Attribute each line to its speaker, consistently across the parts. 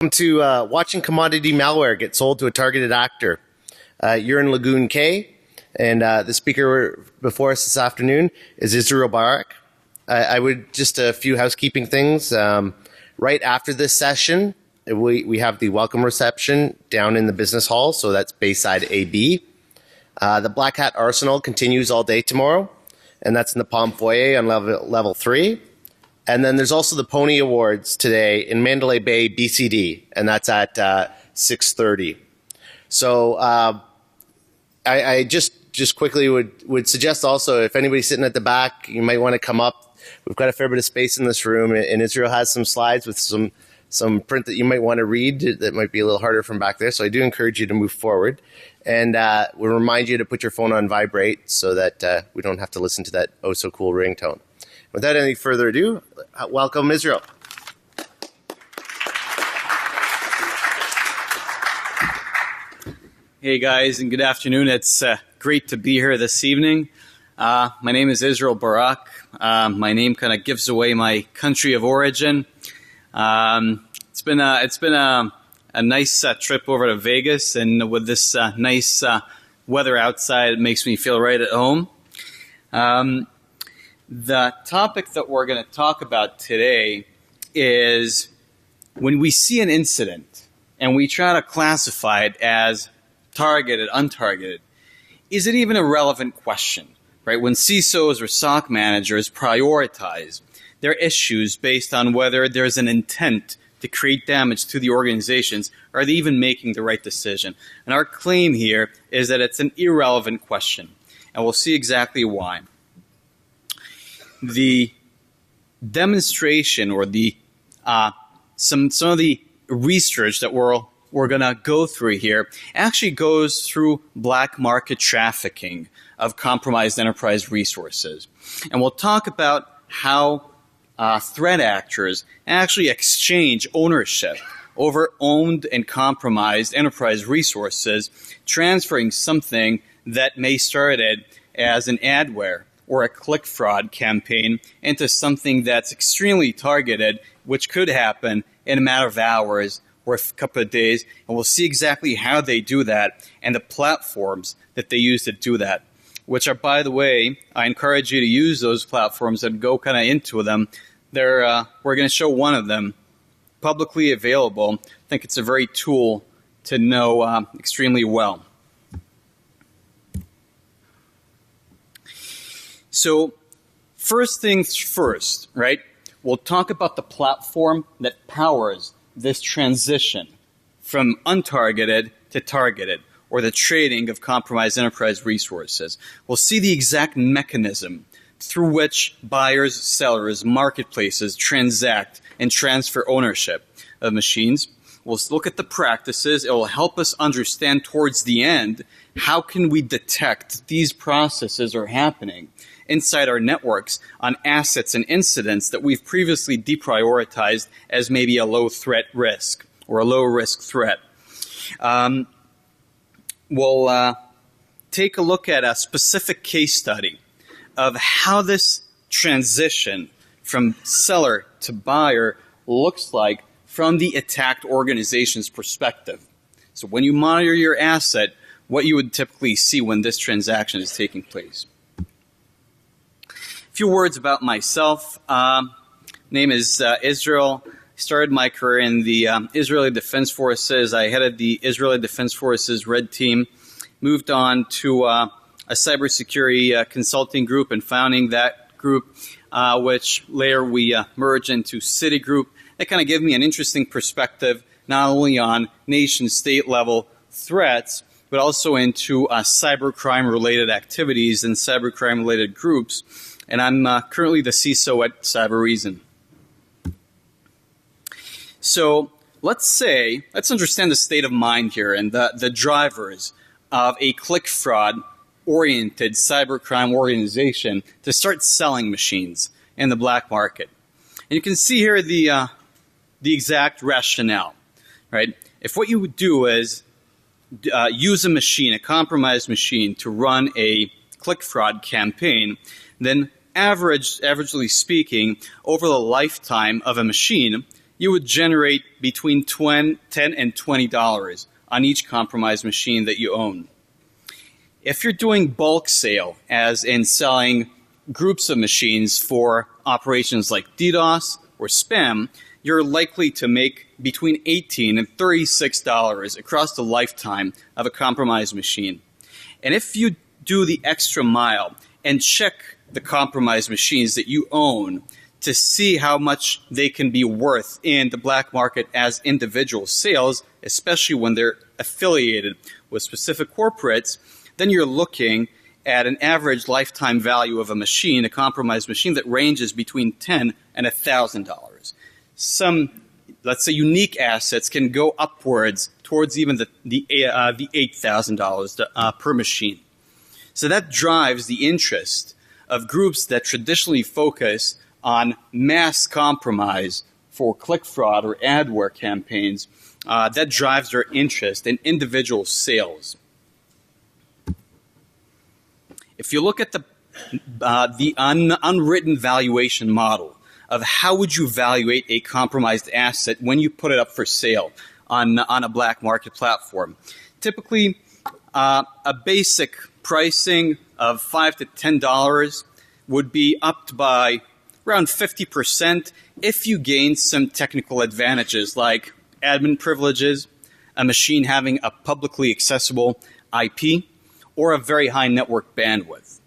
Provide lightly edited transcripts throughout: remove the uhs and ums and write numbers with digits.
Speaker 1: Welcome to watching commodity malware get sold to a targeted actor. You're in Lagoon K, and the speaker before us this afternoon is Israel Barak. I would just a few housekeeping things. Right after this session, we have the welcome reception down in the business hall, so that's Bayside AB. The Black Hat Arsenal continues all day tomorrow, and that's in the Palm Foyer on level 3. And then there's also the Pony Awards today in Mandalay Bay, BCD, and that's at 6:30. So I just quickly would suggest also, if anybody's sitting at the back, you might want to come up. We've got a fair bit of space in this room, and Israel has some slides with some print that you might want to read that might be a little harder from back there. So I do encourage you to move forward. And we'll remind you to put your phone on vibrate so that we don't have to listen to that oh-so-cool ringtone. Without any further ado, welcome Israel.
Speaker 2: Hey guys, and good afternoon. It's great to be here this evening. My name is Israel Barak. My name kind of gives away my country of origin. It's been a nice trip over to Vegas, and with this nice weather outside, it makes me feel right at home. The topic that we're going to talk about today is when we see an incident and we try to classify it as targeted, untargeted, is it even a relevant question? Right? When CISOs or SOC managers prioritize their issues based on whether there's an intent to create damage to the organizations, are they even making the right decision? And our claim here is that it's an irrelevant question, and we'll see exactly why. The demonstration or the some of the research that we're going to go through here actually goes through black market trafficking of compromised enterprise resources. And we'll talk about how threat actors actually exchange ownership over owned and compromised enterprise resources, transferring something that may started as an adware or a click fraud campaign into something that's extremely targeted, which could happen in a matter of hours or a couple of days. And we'll see exactly how they do that and the platforms that they use to do that, which are, by the way, I encourage you to use those platforms and go kind of into them. We're going to show one of them publicly available. I think it's a very tool to know extremely well. So first things first, right? We'll talk about the platform that powers this transition from untargeted to targeted, or the trading of compromised enterprise resources. We'll see the exact mechanism through which buyers, sellers, marketplaces transact and transfer ownership of machines. We'll look at the practices. It will help us understand towards the end how can we detect these processes are happening inside our networks on assets and incidents that we've previously deprioritized as maybe a low threat risk or a low risk threat. We'll take a look at a specific case study of how this transition from seller to buyer looks like from the attacked organization's perspective. So when you monitor your asset, what you would typically see when this transaction is taking place. A few words about myself. Name is Israel. I started my career in the Israeli Defense Forces. I headed the Israeli Defense Forces Red Team. Moved on to a cybersecurity consulting group and founding that group, which later we merged into Citigroup. That kind of gave me an interesting perspective, not only on nation-state level threats, but also into cybercrime-related activities and cybercrime-related groups. And I'm currently the CISO at CyberReason. So let's understand the state of mind here and the drivers of a click fraud-oriented cybercrime organization to start selling machines in the black market. And you can see here the exact rationale, right? If what you would do is use a machine, a compromised machine, to run a click fraud campaign, then averagely speaking, over the lifetime of a machine, you would generate between $10 and $20 on each compromised machine that you own. If you're doing bulk sale, as in selling groups of machines for operations like DDoS or spam, you're likely to make between $18 and $36 across the lifetime of a compromised machine. And if you do the extra mile and check the compromised machines that you own to see how much they can be worth in the black market as individual sales, especially when they're affiliated with specific corporates, then you're looking at an average lifetime value of a machine, a compromised machine, that ranges between $10 and $1,000. Some, let's say, unique assets can go upwards towards even the $8,000 per machine. So that drives the interest of groups that traditionally focus on mass compromise for click fraud or adware campaigns. That drives their interest in individual sales. If you look at the unwritten valuation model of how would you evaluate a compromised asset when you put it up for sale on a black market platform, typically a basic pricing of $5 to $10 would be upped by around 50% if you gain some technical advantages like admin privileges, a machine having a publicly accessible IP, or a very high network bandwidth.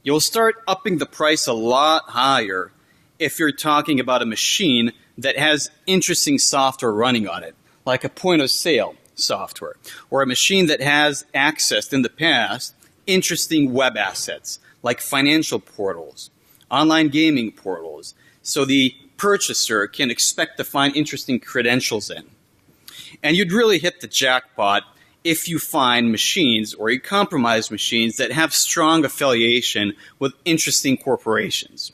Speaker 2: You'll start upping the price a lot higher if you're talking about a machine that has interesting software running on it, like a point of sale software, or a machine that has accessed in the past interesting web assets like financial portals, online gaming portals, so the purchaser can expect to find interesting credentials in. And you'd really hit the jackpot if you find machines or you compromise machines that have strong affiliation with interesting corporations.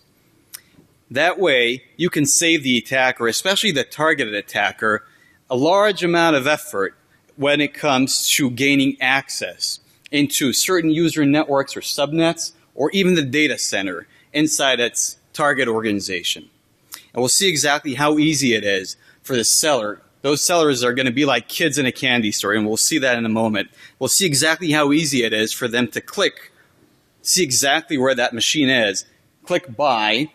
Speaker 2: That way, you can save the attacker, especially the targeted attacker, a large amount of effort when it comes to gaining access into certain user networks or subnets, or even the data center inside its target organization. And we'll see exactly how easy it is for the seller. Those sellers are going to be like kids in a candy store, and we'll see that in a moment. We'll see exactly how easy it is for them to click, see exactly where that machine is, click buy,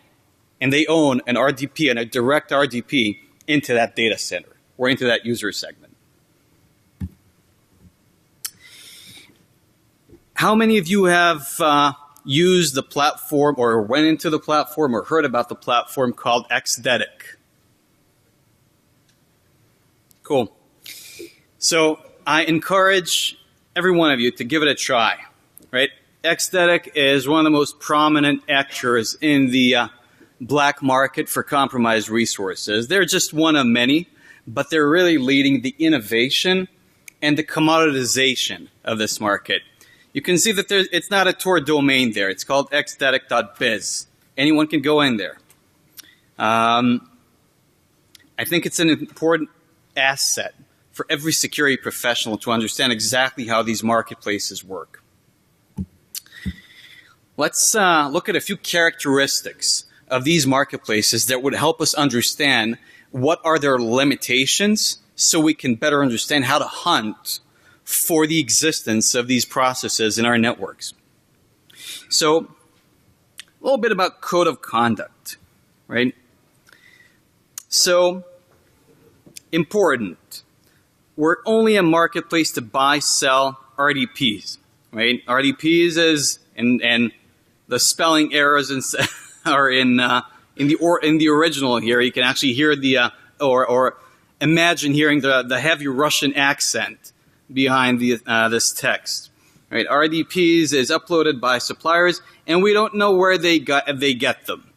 Speaker 2: and they own an RDP and a direct RDP into that data center or into that user segment. How many of you have used the platform or went into the platform or heard about the platform called Xdetic? Cool. So I encourage every one of you to give it a try, right? Xdetic is one of the most prominent actors in the black market for compromised resources. They're just one of many, but they're really leading the innovation and the commoditization of this market. You can see that it's not a Tor domain there. It's called xdetic.biz. Anyone can go in there. I think it's an important asset for every security professional to understand exactly how these marketplaces work. Let's look at a few characteristics of these marketplaces that would help us understand what are their limitations so we can better understand how to hunt for the existence of these processes in our networks. So, a little bit about code of conduct, right? So, important. We're only a marketplace to buy, sell RDPs, right? RDPs is, and the spelling errors are in the original here. You can actually hear the or imagine hearing the heavy Russian accent behind this text. Right? RDPs is uploaded by suppliers, and we don't know where they get them.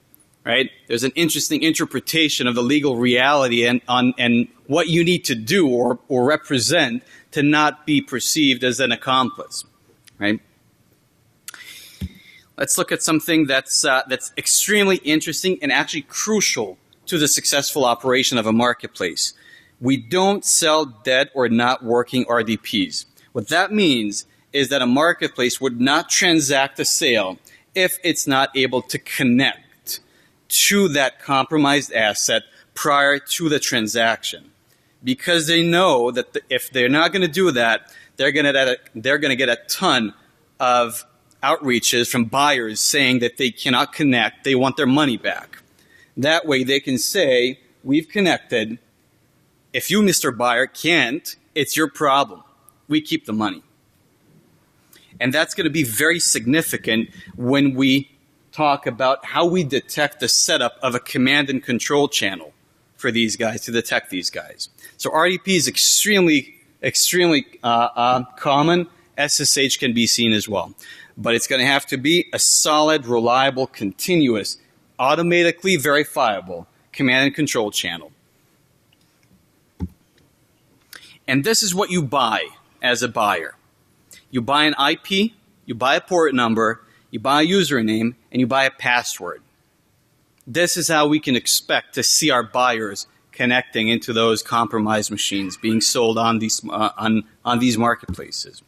Speaker 2: Right? There's an interesting interpretation of the legal reality and what you need to do or represent to not be perceived as an accomplice. Right? Let's look at something that's extremely interesting and actually crucial to the successful operation of a marketplace. We don't sell dead or not working RDPs. What that means is that a marketplace would not transact a sale if it's not able to connect to that compromised asset prior to the transaction, because they know that if they're not going to do that, they're going to get a ton of outreaches from buyers saying that they cannot connect, they want their money back. That way they can say, we've connected. If you, Mr. Buyer, can't, it's your problem. We keep the money. And that's going to be very significant when we talk about how we detect the setup of a command and control channel for these guys, to detect these guys. So RDP is extremely common. SSH can be seen as well. But it's going to have to be a solid, reliable, continuous, automatically verifiable command and control channel. And this is what you buy as a buyer. You buy an IP, you buy a port number, you buy a username, and you buy a password. This is how we can expect to see our buyers connecting into those compromised machines being sold on these marketplaces.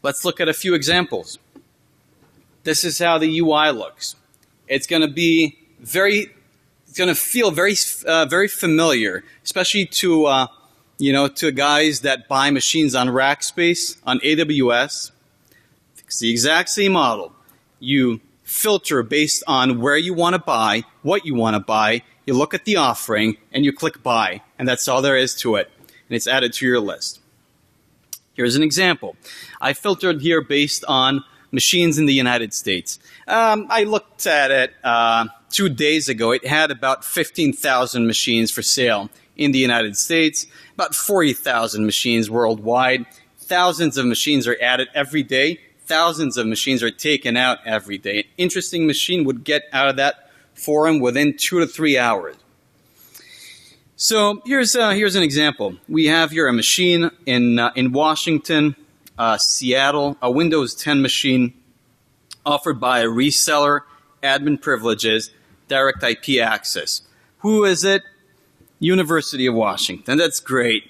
Speaker 2: Let's look at a few examples. This is how the UI looks. It's going to be it's going to feel very familiar, especially to to guys that buy machines on Rackspace, on AWS. It's the exact same model. You filter based on where you want to buy, what you want to buy. You look at the offering and you click buy, and that's all there is to it. And it's added to your list. Here's an example. I filtered here based on machines in the United States. I looked at it 2 days ago. It had about 15,000 machines for sale in the United States, about 40,000 machines worldwide. Thousands of machines are added every day. Thousands of machines are taken out every day. An interesting machine would get out of that forum within 2 to 3 hours. So here's an example. We have here a machine in Washington, Seattle, a Windows 10 machine offered by a reseller, admin privileges, direct IP access. Who is it? University of Washington. That's great.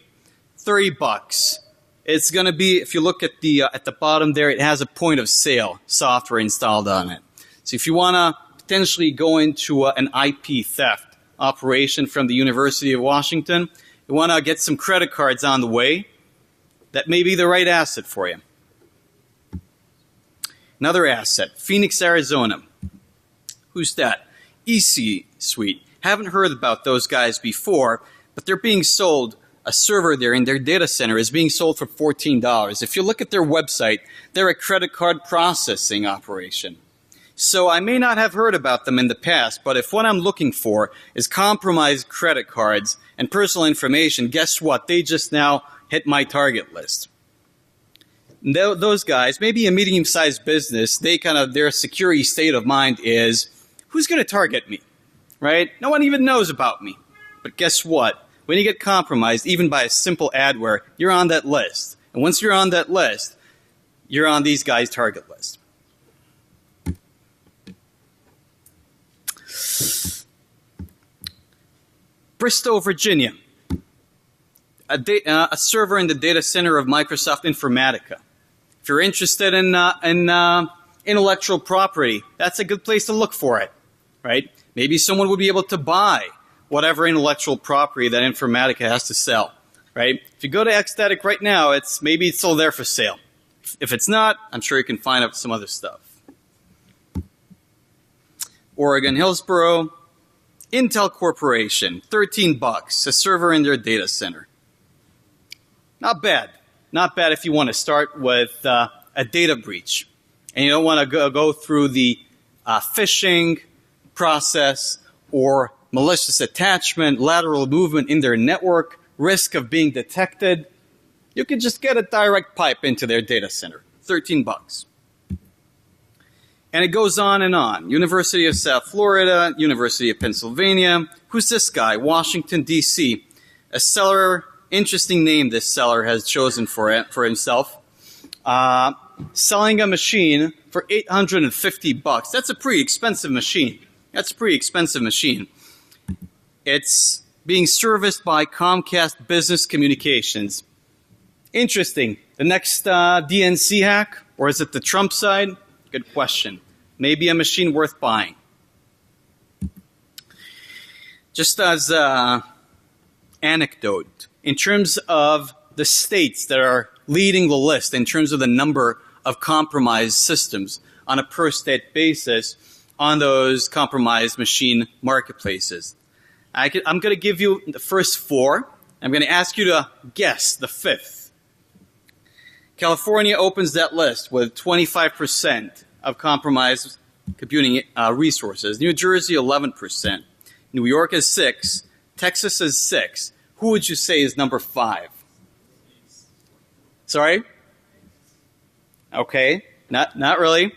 Speaker 2: $30. It's going to be, if you look at the bottom there, it has a point of sale software installed on it. So if you want to potentially go into an IP theft operation from the University of Washington, you want to get some credit cards on the way, that may be the right asset for you. Another asset, Phoenix, Arizona. Who's that? EC Suite. Haven't heard about those guys before, but they're being sold. A server there in their data center is being sold for $14. If you look at their website, they're a credit card processing operation. So I may not have heard about them in the past, but if what I'm looking for is compromised credit cards and personal information, guess what? They just now hit my target list. Those guys, maybe a medium-sized business, their security state of mind is, who's going to target me? Right? No one even knows about me. But guess what? When you get compromised, even by a simple adware, you're on that list. And once you're on that list, you're on these guys' target list. Bristow, Virginia. A server in the data center of Microsoft Informatica. If you're interested in intellectual property, that's a good place to look for it, right? Maybe someone would be able to buy whatever intellectual property that Informatica has to sell, right? If you go to Xstatic right now, maybe it's still there for sale. If it's not, I'm sure you can find out some other stuff. Oregon Hillsboro, Intel Corporation, $13, a server in their data center. Not bad. Not bad if you want to start with a data breach and you don't want to go through the phishing process or malicious attachment, lateral movement in their network, risk of being detected. You can just get a direct pipe into their data center. $13. And it goes on and on. University of South Florida, University of Pennsylvania. Who's this guy? Washington, D.C. A seller, interesting name this seller has chosen for himself. Selling a machine for $850. That's a pretty expensive machine. It's being serviced by Comcast Business Communications. Interesting. The next DNC hack? Or is it the Trump side? Good question. Maybe a machine worth buying. just as an anecdote, in terms of the states that are leading the list in terms of the number of compromised systems on a per state basis on those compromised machine marketplaces. I'm going to give you the first four. I'm going to ask you to guess the fifth. California opens that list with 25% of compromised computing resources. New Jersey, 11%. New York is 6%. Texas is 6%. Who would you say is number 5? Sorry? Okay. Not really.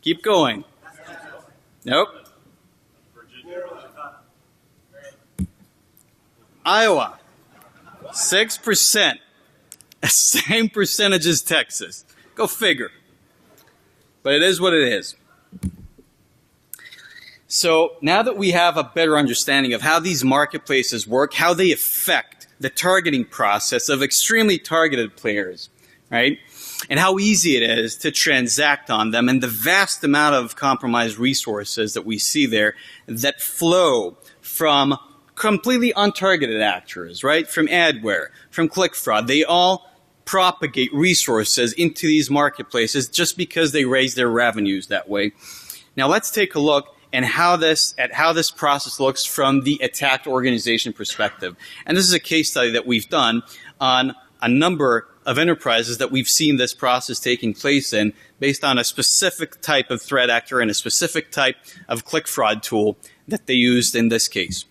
Speaker 2: Keep going. Nope. Iowa, 6%. Same percentage as Texas. Go figure. But it is what it is. So now that we have a better understanding of how these marketplaces work, how they affect the targeting process of extremely targeted players, right? And how easy it is to transact on them, and the vast amount of compromised resources that we see there that flow from completely untargeted actors, right? From adware, from click fraud. They all propagate resources into these marketplaces just because they raise their revenues that way. Now let's take a look at how this process looks from the attacked organization perspective. And this is a case study that we've done on a number of enterprises that we've seen this process taking place in based on a specific type of threat actor and a specific type of click fraud tool that they used in this case.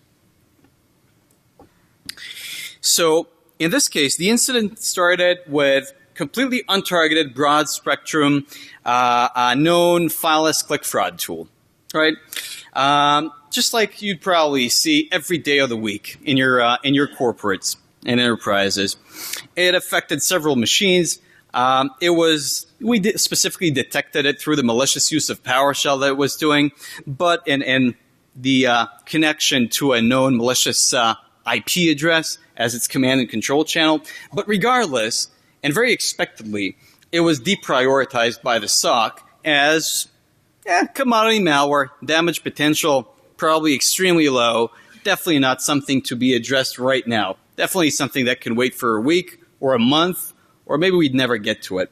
Speaker 2: So in this case, the incident started with completely untargeted, broad spectrum, known fileless click fraud tool, right? Just like you'd probably see every day of the week in your corporates and enterprises. It affected several machines. We specifically detected it through the malicious use of PowerShell that it was doing, but in the connection to a known malicious IP address as its command and control channel. But regardless, and very expectedly, it was deprioritized by the SOC as commodity malware, damage potential probably extremely low, definitely not something to be addressed right now. Definitely something that can wait for a week or a month, or maybe we'd never get to it.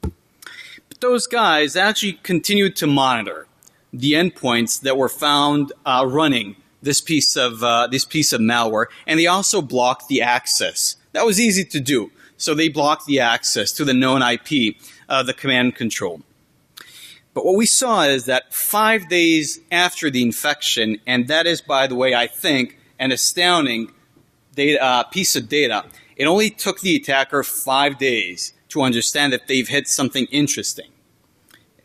Speaker 2: But those guys actually continued to monitor the endpoints that were found running this piece of malware, and they also blocked the access. That was easy to do. So they blocked the access to the known IP, the command and control. But what we saw is that 5 days after the infection, and that is, by the way, I think, an astounding piece of data, it only took the attacker 5 days to understand that they've hit something interesting.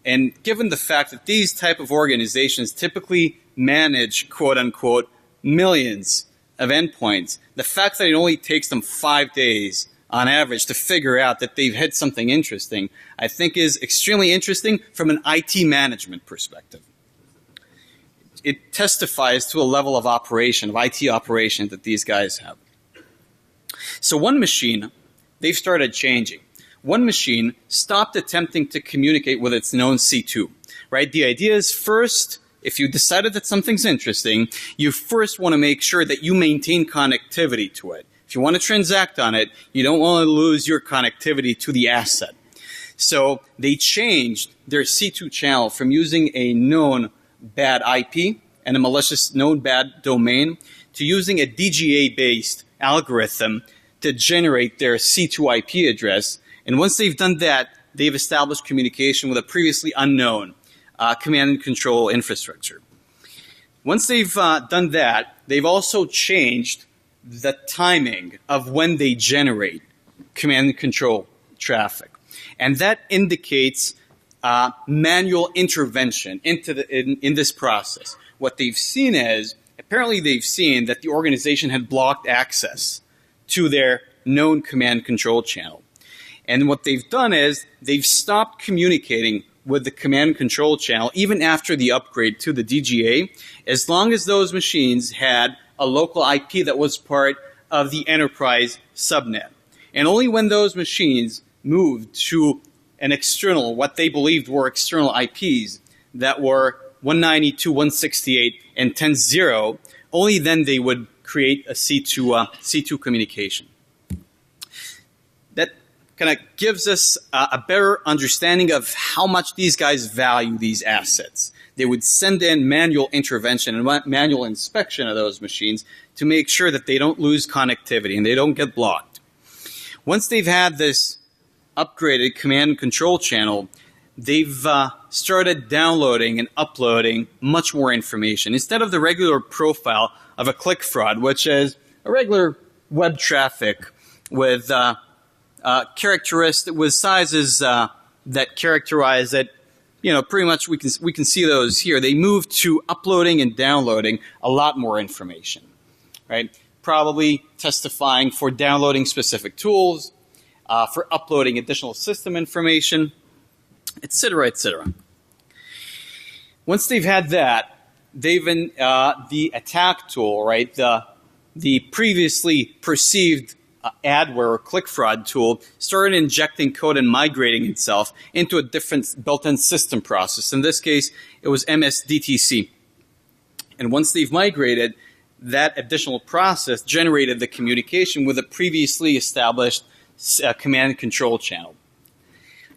Speaker 2: And given the fact that these type of organizations typically manage, quote unquote, millions of endpoints, the fact that it only takes them 5 days on average to figure out that they've hit something interesting, I think is extremely interesting from an IT management perspective. It testifies to a level of operation, of IT operation that these guys have. So one machine, they've started changing. One machine stopped attempting to communicate with its known C2, right? The idea is first, if you decided that something's interesting, you first want to make sure that you maintain connectivity to it. If you want to transact on it, you don't want to lose your connectivity to the asset. So they changed their C2 channel from using a known bad IP and a malicious known bad domain to using a DGA-based algorithm to generate their C2 IP address. And once they've done that, they've established communication with a previously unknown command and control infrastructure. Once they've done that, they've also changed the timing of when they generate command and control traffic. And that indicates manual intervention in this process. What they've seen is, apparently they've seen that the organization had blocked access to their known command control channel. And what they've done is they've stopped communicating with the command control channel even after the upgrade to the DGA, as long as those machines had a local IP that was part of the enterprise subnet. And only when those machines moved to an external, what they believed were external IPs that were 192.168 and 10.0, only then they would create a C2 communication. That kind of gives us a better understanding of how much these guys value these assets. They would send in manual intervention and manual inspection of those machines to make sure that they don't lose connectivity and they don't get blocked. Once they've had this upgraded command and control channel, they've started downloading and uploading much more information. Instead of the regular profile of a click fraud, which is a regular web traffic with characteristics, with sizes that characterize it, pretty much we can see those here. They moved to uploading and downloading a lot more information, right? Probably testifying for downloading specific tools, for uploading additional system information, etc., etc. Once they've had that, they've been the attack tool, right? The previously perceived adware or click fraud tool started injecting code and migrating itself into a different built-in system process. In this case, it was MSDTC. And once they've migrated, that additional process generated the communication with a previously established command and control channel.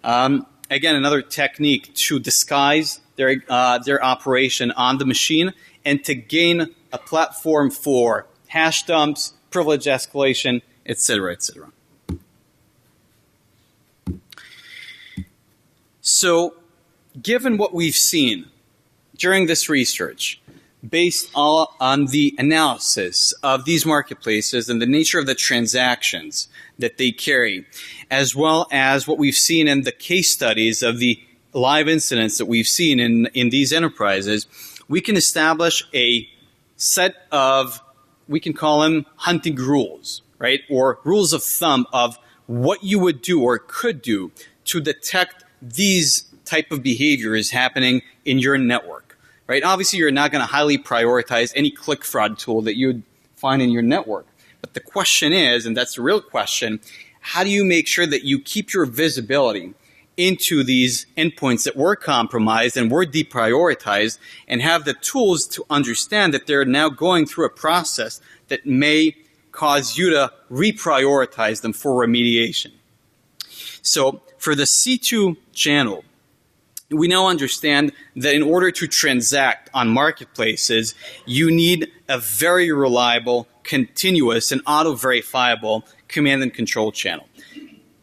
Speaker 2: Again, another technique to disguise their operation on the machine and to gain a platform for hash dumps, privilege escalation, etc., etc. So, given what we've seen during this research, based on the analysis of these marketplaces and the nature of the transactions that they carry, as well as what we've seen in the case studies of the live incidents that we've seen in these enterprises, we can establish a set of, we can call them hunting rules, right? Or rules of thumb of what you would do or could do to detect these type of behaviors happening in your network, right? Obviously, you're not going to highly prioritize any click fraud tool that you would find in your network. But the question is, and that's the real question, how do you make sure that you keep your visibility into these endpoints that were compromised and were deprioritized and have the tools to understand that they're now going through a process that may cause you to reprioritize them for remediation? So for the C2 channel, we now understand that in order to transact on marketplaces, you need a very reliable, continuous, and auto-verifiable command and control channel.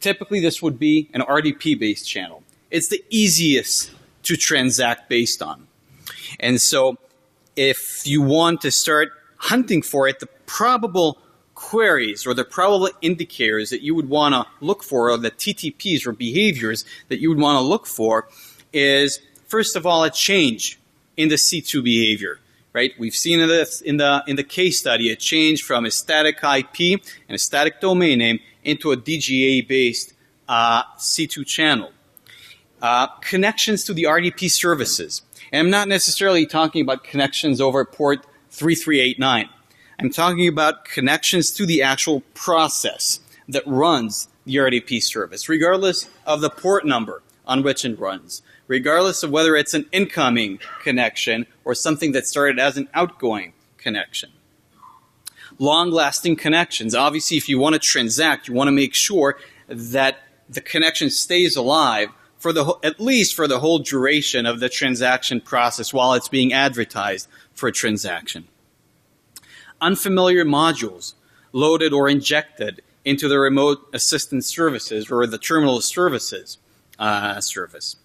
Speaker 2: Typically, this would be an RDP-based channel. It's the easiest to transact based on. And so if you want to start hunting for it, the probable queries or the probable indicators that you would want to look for, or the TTPs or behaviors that you would want to look for, is first of all a change in the C2 behavior, right? We've seen this in the case study, a change from a static IP and a static domain name into a DGA-based C2 channel. Connections to the RDP services. And I'm not necessarily talking about connections over port 3389. I'm talking about connections to the actual process that runs the RDP service, regardless of the port number on which it runs, regardless of whether it's an incoming connection or something that started as an outgoing connection. Long-lasting connections. Obviously, if you want to transact, you want to make sure that the connection stays alive for at least for the whole duration of the transaction process while it's being advertised for a transaction. Unfamiliar modules loaded or injected into the remote assistance services or the terminal services service.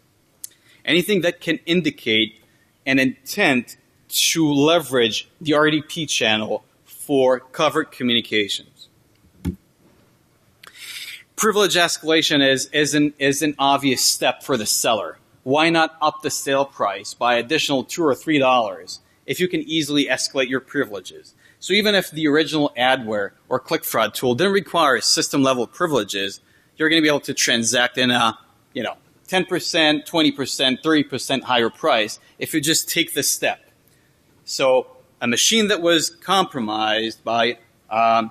Speaker 2: Anything that can indicate an intent to leverage the RDP channel for covert communications. Privilege escalation is an obvious step for the seller. Why not up the sale price by additional $2 or $3 if you can easily escalate your privileges? So even if the original adware or click fraud tool didn't require system level privileges, you're going to be able to transact in a 10%, 20%, 30% higher price if you just take this step. So a machine that was compromised by a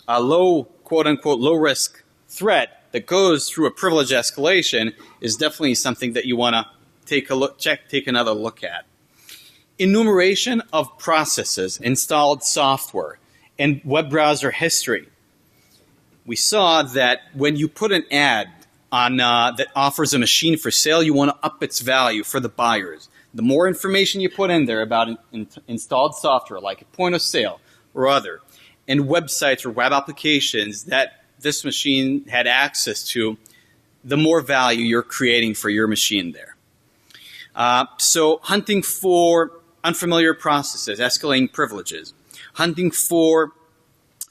Speaker 2: low, quote unquote, low risk threat that goes through a privilege escalation is definitely something that you want to take another look at. enumeration of processes, installed software, and web browser history. We saw that when you put an ad on that offers a machine for sale, you want to up its value for the buyers. The more information you put in there about installed software, like a point of sale or other, and websites or web applications that this machine had access to, the more value you're creating for your machine there. So hunting for unfamiliar processes, escalating privileges. Hunting for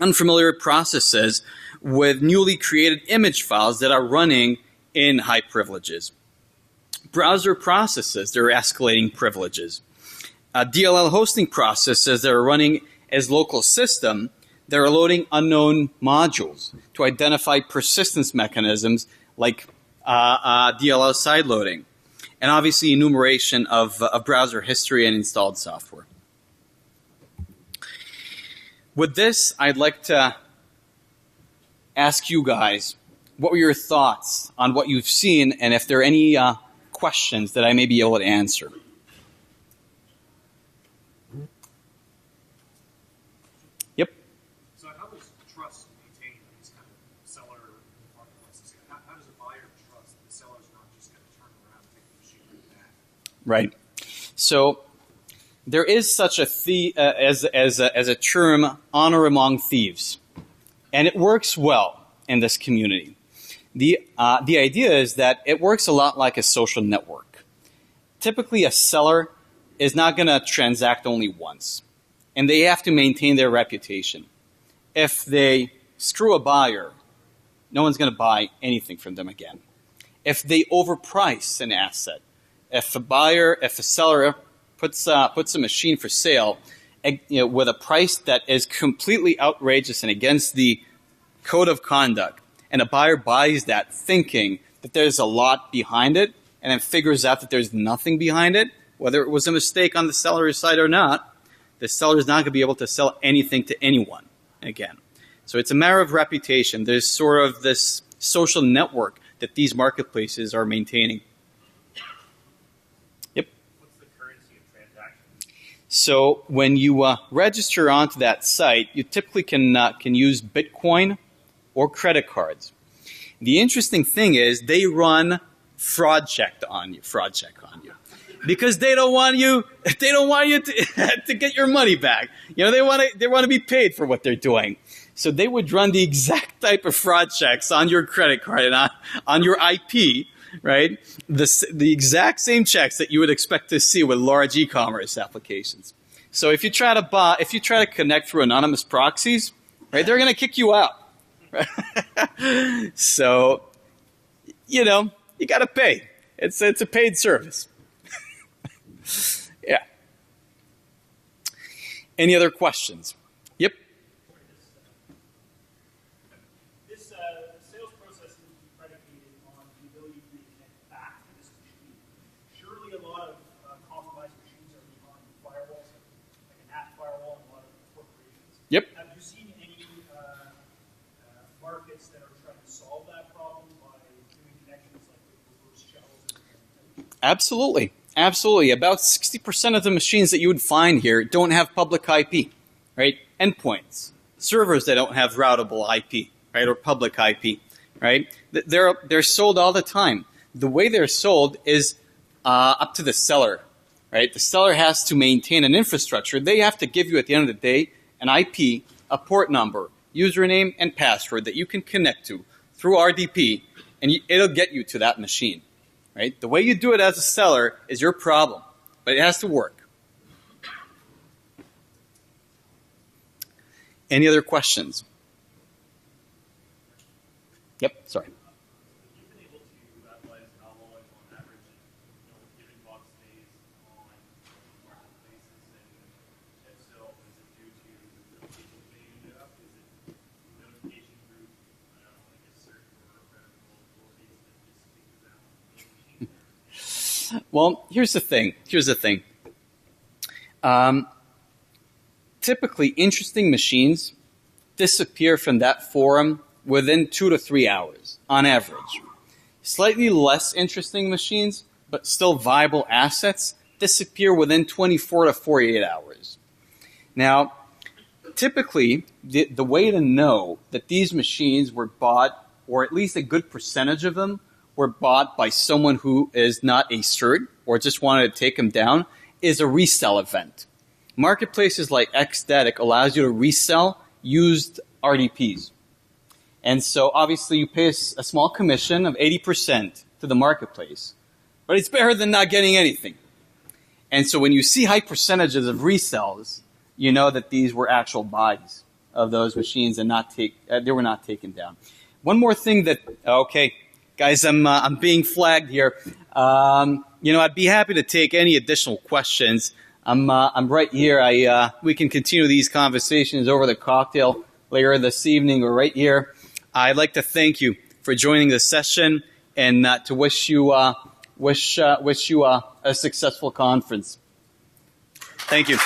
Speaker 2: unfamiliar processes with newly created image files that are running in high privileges. Browser processes that are escalating privileges. DLL hosting processes that are running as local system that are loading unknown modules to identify persistence mechanisms like DLL sideloading. And obviously enumeration of browser history and installed software. With this, I'd like to ask you guys, what were your thoughts on what you've seen, and if there are any questions that I may be able to answer? Yep.
Speaker 3: So how is trust maintained in these kind of seller marketplaces? How does a buyer trust the seller's not just going to turn around and take the machine back?
Speaker 2: Right. So there is such a as a term, honor among thieves, and it works well in this community. The idea is that it works a lot like a social network. Typically, a seller is not going to transact only once, and they have to maintain their reputation. If they screw a buyer, no one's going to buy anything from them again. If they overprice an asset, if a seller puts a machine for sale, with a price that is completely outrageous and against the code of conduct, and a buyer buys that thinking that there's a lot behind it, and then figures out that there's nothing behind it, whether it was a mistake on the seller's side or not, the seller is not going to be able to sell anything to anyone again. So it's a matter of reputation. There's sort of this social network that these marketplaces are maintaining. Yep.
Speaker 3: What's the currency of transactions?
Speaker 2: So when you register onto that site, you typically can use Bitcoin or credit cards. The interesting thing is they run fraud check on you, because they don't want you to get your money back. You know, they want to be paid for what they're doing. So they would run the exact type of fraud checks on your credit card and on your IP, right? The exact same checks that you would expect to see with large e-commerce applications. So if you try to connect through anonymous proxies, right, they're going to kick you out. So, you got to pay. It's a paid service. Yeah. Any other questions? Yep.
Speaker 3: This sales process is predicated on the ability to connect back to this machine. Surely a lot of compromised machines are behind firewalls, like a NAT firewall in a lot of corporations.
Speaker 2: Yep.
Speaker 3: Have you seen any markets that are trying to solve that problem by doing connections like reverse shells?
Speaker 2: Absolutely. Absolutely. About 60% of the machines that you would find here don't have public IP, right? Endpoints, servers that don't have routable IP, right, or public IP, right? They're sold all the time. The way they're sold is up to the seller, right? The seller has to maintain an infrastructure. They have to give you, at the end of the day, an IP, a port number, username, and password that you can connect to through RDP, and it'll get you to that machine. Right? The way you do it as a seller is your problem, but it has to work. Any other questions? Yep, sorry.
Speaker 3: You've been able to analyze how long, on average, a given box stays on marketplaces, and if so, is it due to the notification being up? Is it notification group, like a certain number of federal authorities that just take down the machine?
Speaker 2: Well, here's the thing. Typically, interesting machines disappear from that forum within 2 to 3 hours, on average. Slightly less interesting machines, but still viable assets, disappear within 24 to 48 hours. Now, typically, the way to know that these machines were bought, or at least a good percentage of them, were bought by someone who is not a CERT or just wanted to take them down, is a resell event. Marketplaces like Xstatic allows you to resell used RDPs. And so obviously you pay a small commission of 80% to the marketplace, but it's better than not getting anything. And so when you see high percentages of resells, you know that these were actual buys of those machines and they were not taken down. One more thing that, okay, guys, I'm being flagged here. I'd be happy to take any additional questions. I'm right here. We can continue these conversations over the cocktail later this evening or right here. I'd like to thank you for joining the session and to wish you a successful conference. Thank you.